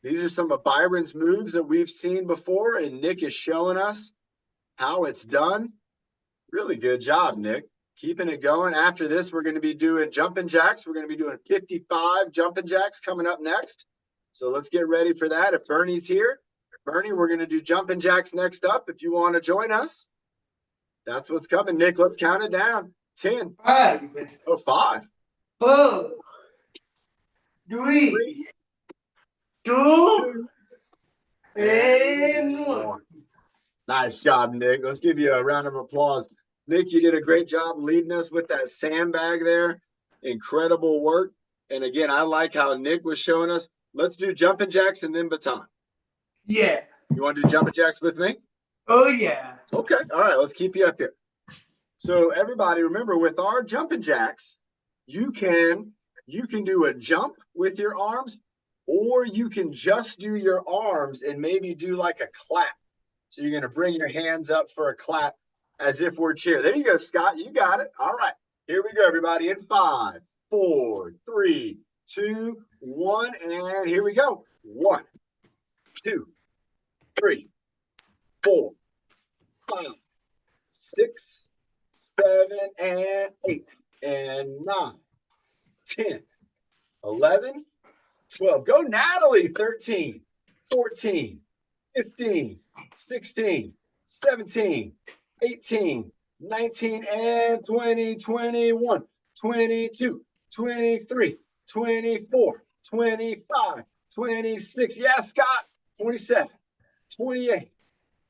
These are some of Byron's moves that we've seen before, and Nick is showing us how it's done. Really good job, Nick. Keeping it going. After this, we're going to be doing jumping jacks. We're going to be doing 55 jumping jacks coming up next. So let's get ready for that. If Bernie's here, Bernie, we're going to do jumping jacks next up. If you want to join us, that's what's coming. Nick, let's count it down. 10. 5. Oh, 5. 4. 3. 2. And 1. Nice job, Nick. Let's give you a round of applause. Nick, you did a great job leading us with that sandbag there. Incredible work. And again, I like how Nick was showing us. Let's do jumping jacks and then baton. Yeah. You want to do jumping jacks with me? Oh, yeah. Okay. All right. Let's keep you up here. So everybody, remember, with our jumping jacks, you can do a jump with your arms, or you can just do your arms and maybe do like a clap. So you're going to bring your hands up for a clap as if we're cheering. There you go, Scott. You got it. All right. Here we go, everybody. In 5, 4, 3, 2, 1. And here we go. 1, 2, 3, 4, 5, 6, 7, and 8, and 9, 10, 11, 12. Go, Natalie. 13, 14, 15, 16, 17, 18, 19, and 20, 21, 22, 23, 24, 25, 26. Yeah, Scott. 27, 28,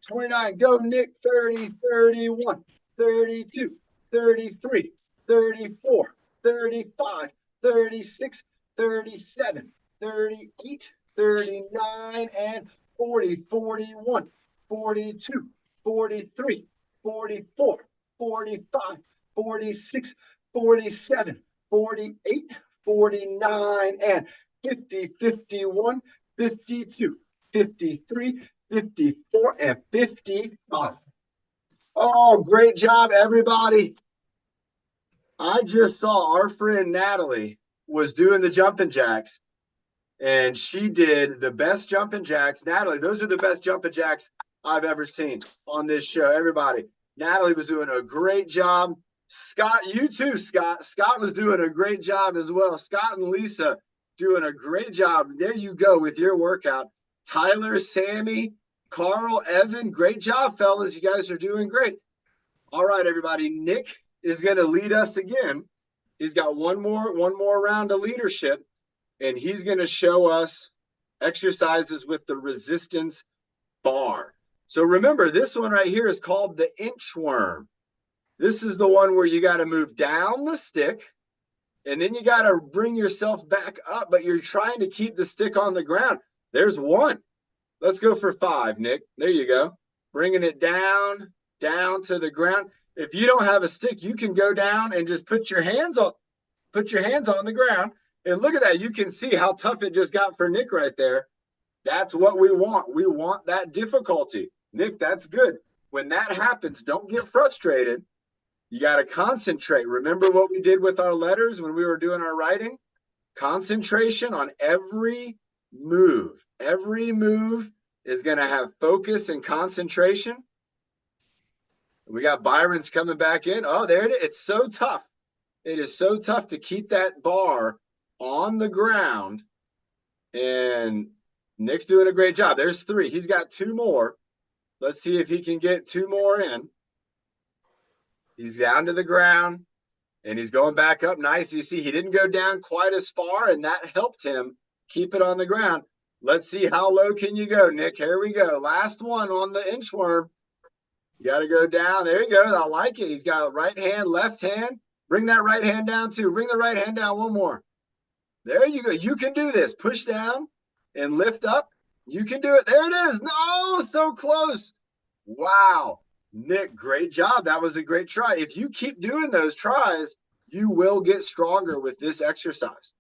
29. Go, Nick. 30, 31, 32, 33, 34, 35, 36, 37, 38, 39, and 40, 41, 42, 43, 44, 45, 46, 47, 48, 49, and 50, 51, 52, 53, 54, and 55. Oh, great job, everybody. I just saw our friend Natalie was doing the jumping jacks, and she did the best jumping jacks. Natalie, those are the best jumping jacks I've ever seen on this show. Everybody, Natalie was doing a great job. Scott, you too, Scott. Scott was doing a great job as well. Scott and Lisa doing a great job. There you go with your workout. Tyler, Sammy, Carl, Evan, great job, fellas. You guys are doing great. All right, everybody. Nick is going to lead us again. He's got one more round of leadership, and he's going to show us exercises with the resistance bar. So remember, this one right here is called the inchworm. This is the one where you got to move down the stick, and then you got to bring yourself back up, but you're trying to keep the stick on the ground. There's one. Let's go for 5, Nick. There you go. Bringing it down to the ground. If you don't have a stick, you can go down and just put your hands on the ground. And look at that. You can see how tough it just got for Nick right there. That's what we want. We want that difficulty. Nick, that's good. When that happens, don't get frustrated. You got to concentrate. Remember what we did with our letters when we were doing our writing? Concentration on every move. Every move is going to have focus and concentration. We got Byron's coming back in. Oh, there it is. It's so tough. It is so tough to keep that bar on the ground. And Nick's doing a great job. There's 3. He's got 2 more. Let's see if he can get 2 more in. He's down to the ground and he's going back up. Nice. You see, he didn't go down quite as far, and that helped him keep it on the ground. Let's see how low can you go, Nick. Here we go. Last one on the inchworm. You got to go down. There you go. I like it. He's got right hand, left hand. Bring that right hand down too. Bring the right hand down one more. There you go. You can do this. Push down and lift up. You can do it. There it is. No, so close. Wow. Nick, great job. That was a great try. If you keep doing those tries, you will get stronger with this exercise.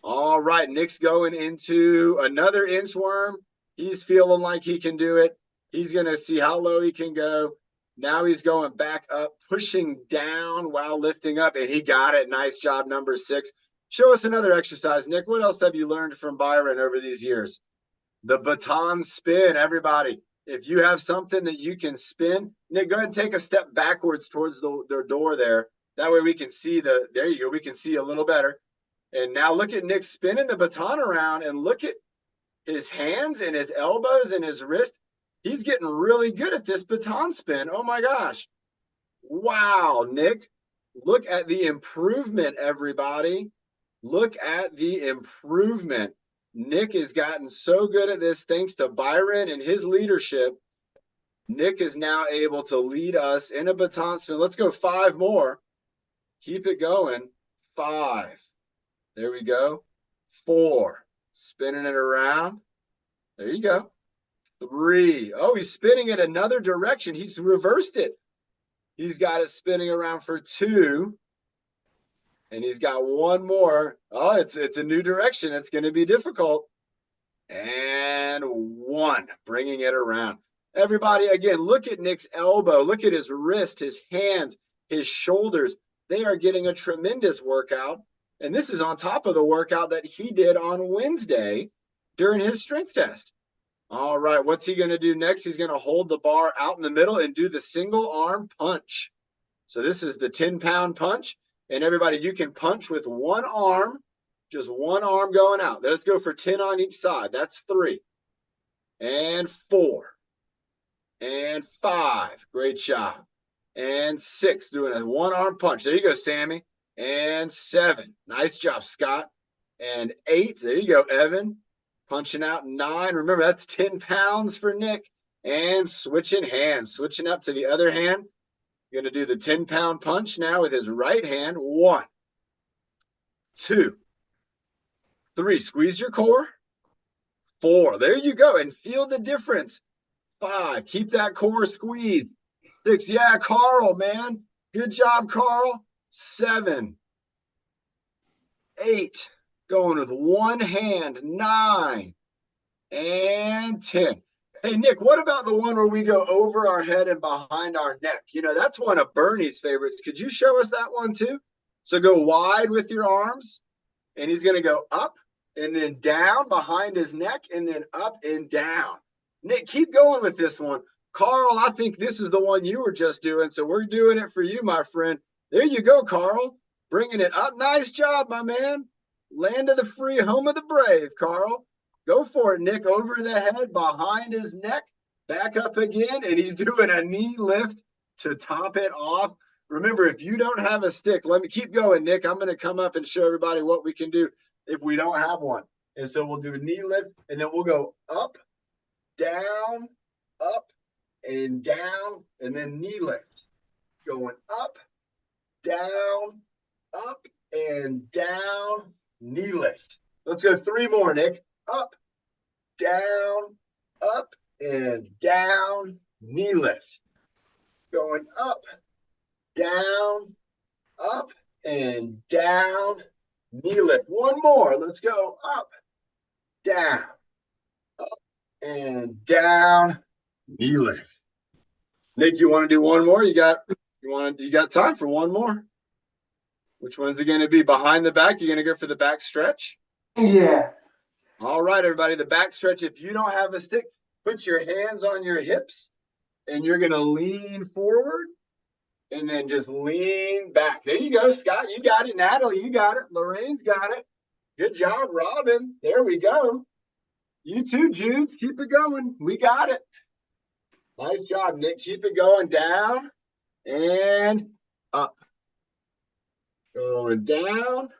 All right. Nick's going into another inchworm. He's feeling like he can do it. He's going to see how low he can go. Now he's going back up, pushing down while lifting up, and he got it. Nice job, number 6. Show us another exercise, Nick. What else have you learned from Byron over these years? The baton spin, everybody. If you have something that you can spin, Nick, go ahead and take a step backwards towards the door there. That way we can see there you go. We can see a little better. And now look at Nick spinning the baton around, and look at his hands and his elbows and his wrist. He's getting really good at this baton spin. Oh my gosh. Wow, Nick. Look at the improvement, everybody. Look at the improvement. Nick has gotten so good at this thanks to Byron and his leadership. Nick is now able to lead us in a baton spin. Let's go 5 more. Keep it going. 5. There we go. 4. Spinning it around. There you go. 3. Oh, he's spinning it another direction. He's reversed it. He's got it spinning around for 2. And he's got 1 more. Oh, it's a new direction. It's going to be difficult. And 1, bringing it around. Everybody, again, look at Nick's elbow. Look at his wrist, his hands, his shoulders. They are getting a tremendous workout. And this is on top of the workout that he did on Wednesday during his strength test. All right, what's he going to do next? He's going to hold the bar out in the middle and do the single arm punch. So this is the 10-pound punch. And everybody, you can punch with 1 arm, just 1 arm going out. Let's go for 10 on each side. That's 3. And 4. And 5. Great job. And 6, doing a 1 arm punch. There you go, Sammy. And 7. Nice job, Scott. And 8. There you go, Evan. Punching out 9. Remember, that's 10 pounds for Nick. And switching hands. Switching up to the other hand. Going to do the 10-pound punch now with his right hand. 1, 2, 3. Squeeze your core. 4. There you go. And feel the difference. 5. Keep that core squeezed. 6. Yeah, Carl, man. Good job, Carl. 7, 8. Going with 1 hand. 9. And 10. Hey, Nick, what about the one where we go over our head and behind our neck? You know, that's one of Bernie's favorites. Could you show us that one too? So go wide with your arms, and he's going to go up and then down behind his neck and then up and down. Nick, keep going with this one. Carl, I think this is the one you were just doing, so we're doing it for you, my friend. There you go, Carl. Bringing it up. Nice job, my man. Land of the free, home of the brave, Carl. Go for it, Nick. Over the head, behind his neck, back up again, and he's doing a knee lift to top it off. Remember, if you don't have a stick, let me keep going, Nick. I'm going to come up and show everybody what we can do if we don't have one. And so we'll do a knee lift, and then we'll go up, and down, and then knee lift. Going up, and down, knee lift. Let's go 3 more, Nick. Up, and down, knee lift. Going up, and down, knee lift. 1 more. Let's go up, and down, knee lift. Nick, you want to do 1 more? You got time for 1 more. Which one's it going to be? Behind the back? You're going to go for the back stretch? Yeah. All right, everybody, the back stretch. If you don't have a stick, put your hands on your hips, and you're going to lean forward, And then just lean back. There you go, Scott. You got it. Natalie, you got it. Lorraine's got it. Good job, Robin. There we go. You too, Judes. Keep it going. We got it. Nice job, Nick. Keep it going. Down and up. Going down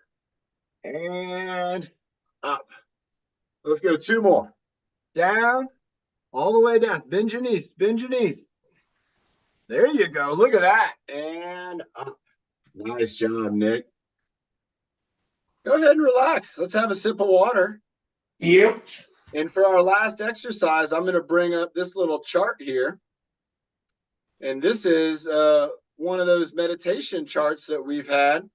and up. Let's go 2 more. Down, all the way down. Bend your knees. Bend your knees. There you go. Look at that. And up. Nice job, Nick. Go ahead and relax. Let's have a sip of water. Yep. And for our last exercise, I'm going to bring up this little chart here. And this is one of those meditation charts that we've had.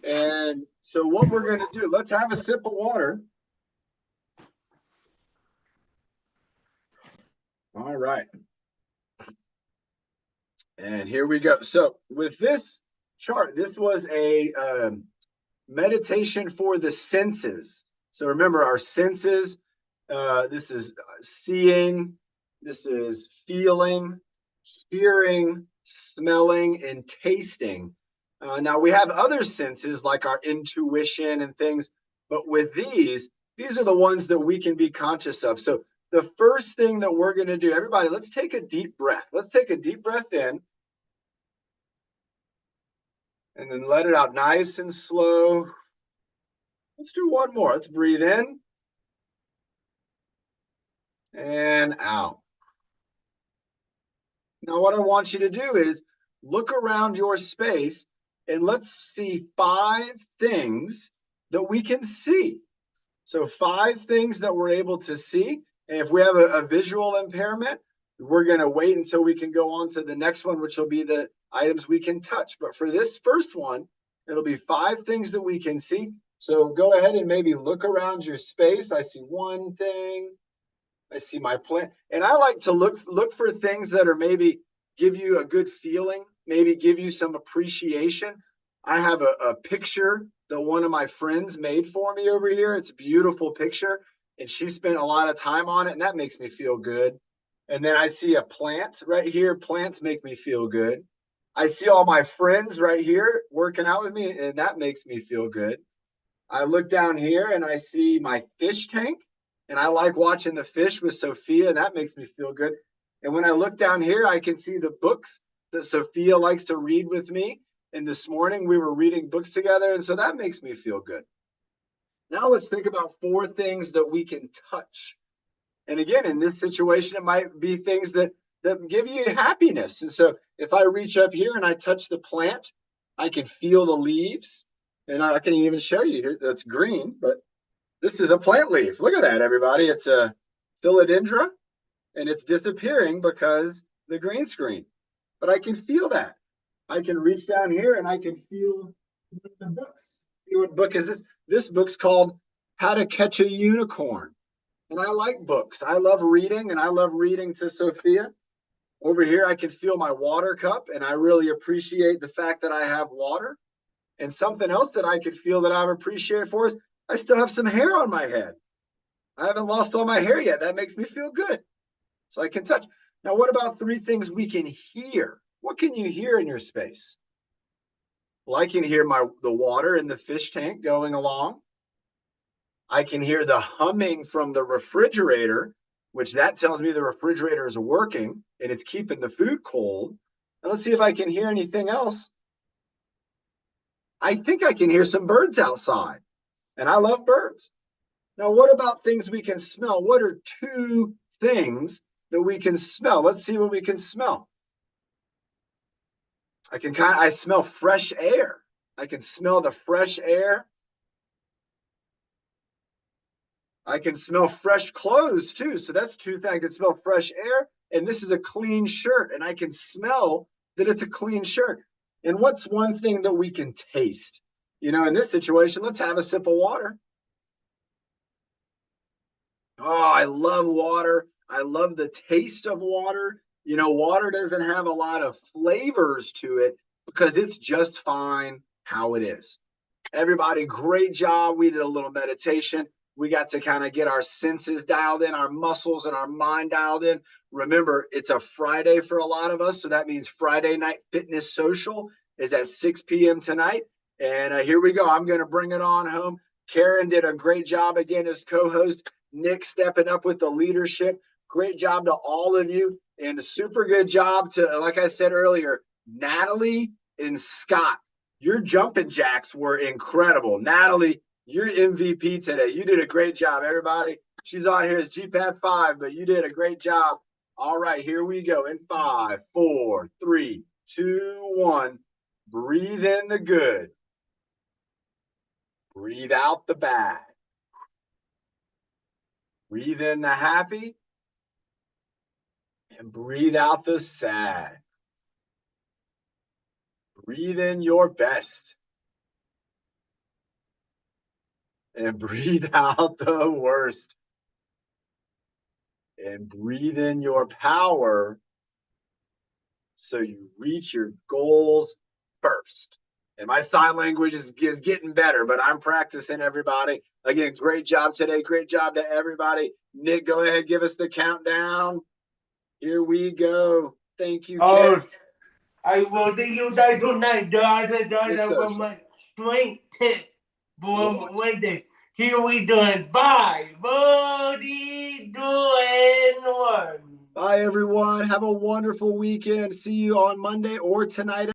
And so what we're going to do, let's have a sip of water. All right. And here we go. So with this chart, this was a meditation for the senses. So remember our senses, this is seeing, this is feeling, hearing, smelling, and tasting. Now we have other senses like our intuition and things, but with these are the ones that we can be conscious of. So the first thing that we're going to do, everybody, let's take a deep breath. Let's take a deep breath in. And then let it out nice and slow. Let's do one more. Let's breathe in and out. Now, what I want you to do is look around your space and let's see 5 things that we can see. So 5 things that we're able to see. And if we have a visual impairment, we're going to wait until we can go on to the next one, which will be the items we can touch. But for this first one, it'll be 5 things that we can see. So go ahead and maybe look around your space. I see one thing. I see my plant. And I like to look for things that are maybe give you a good feeling, maybe give you some appreciation. I have a picture that one of my friends made for me over here. It's a beautiful picture. And she spent a lot of time on it, and that makes me feel good. And then I see a plant right here. Plants make me feel good. I see all my friends right here working out with me, and that makes me feel good. I look down here and I see my fish tank, and I like watching the fish with Sophia, and that makes me feel good. And when I look down here, I can see the books that Sophia likes to read with me. And this morning we were reading books together, and so that makes me feel good. Now let's think about 4 things that we can touch. And again, in this situation, it might be things that give you happiness. And so if I reach up here and I touch the plant, I can feel the leaves. And I can even show you here that's green, but this is a plant leaf. Look at that, everybody. It's a philodendron, and it's disappearing because the green screen. But I can feel that. I can reach down here and I can feel the books. See what book is this? This book's called How to Catch a Unicorn. And I like books. I love reading, and I love reading to Sophia. Over here, I can feel my water cup, and I really appreciate the fact that I have water. And something else that I could feel that I appreciate for is I still have some hair on my head. I haven't lost all my hair yet. That makes me feel good. So I can touch. Now, what about 3 things we can hear? What can you hear in your space? Well, I can hear the water in the fish tank going along. I can hear the humming from the refrigerator, which that tells me the refrigerator is working and it's keeping the food cold. Now let's see if I can hear anything else. I think I can hear some birds outside, and I love birds. Now, what about things we can smell? What are 2 things that we can smell? Let's see what we can smell. I smell fresh air. I can smell the fresh air. I can smell fresh clothes too. So that's 2 things. I can smell fresh air, and this is a clean shirt, and I can smell that it's a clean shirt. And what's one thing that we can taste? You know, in this situation, let's have a sip of water. Oh, I love water. I love the taste of water. You know, water doesn't have a lot of flavors to it because it's just fine how it is. Everybody, great job. We did a little meditation. We got to kind of get our senses dialed in, our muscles and our mind dialed in. Remember, it's a Friday for a lot of us. So that means Friday Night Fitness Social is at 6 p.m. tonight. And here we go. I'm going to bring it on home. Karen did a great job again as co-host. Nick stepping up with the leadership. Great job to all of you. And a super good job to, like I said earlier, Natalie and Scott. Your jumping jacks were incredible. Natalie, you're MVP today. You did a great job, everybody. She's on here as GPAT 5, but you did a great job. All right, here we go. In 5, 4, 3, 2, 1. Breathe in the good. Breathe out the bad. Breathe in the happy. And breathe out the sad. Breathe in your best. And breathe out the worst. And breathe in your power so you reach your goals first. And my sign language is getting better, but I'm practicing, everybody. Again, great job today. Great job to everybody. Nick, go ahead, give us the countdown. Here we go. Thank you, Ken. I will see you guys tonight. Yes, sir. My strength tip. Wednesday. Here we done 5, 4, 3, 2, and 1. Bye, everyone. Have a wonderful weekend. See you on Monday or tonight.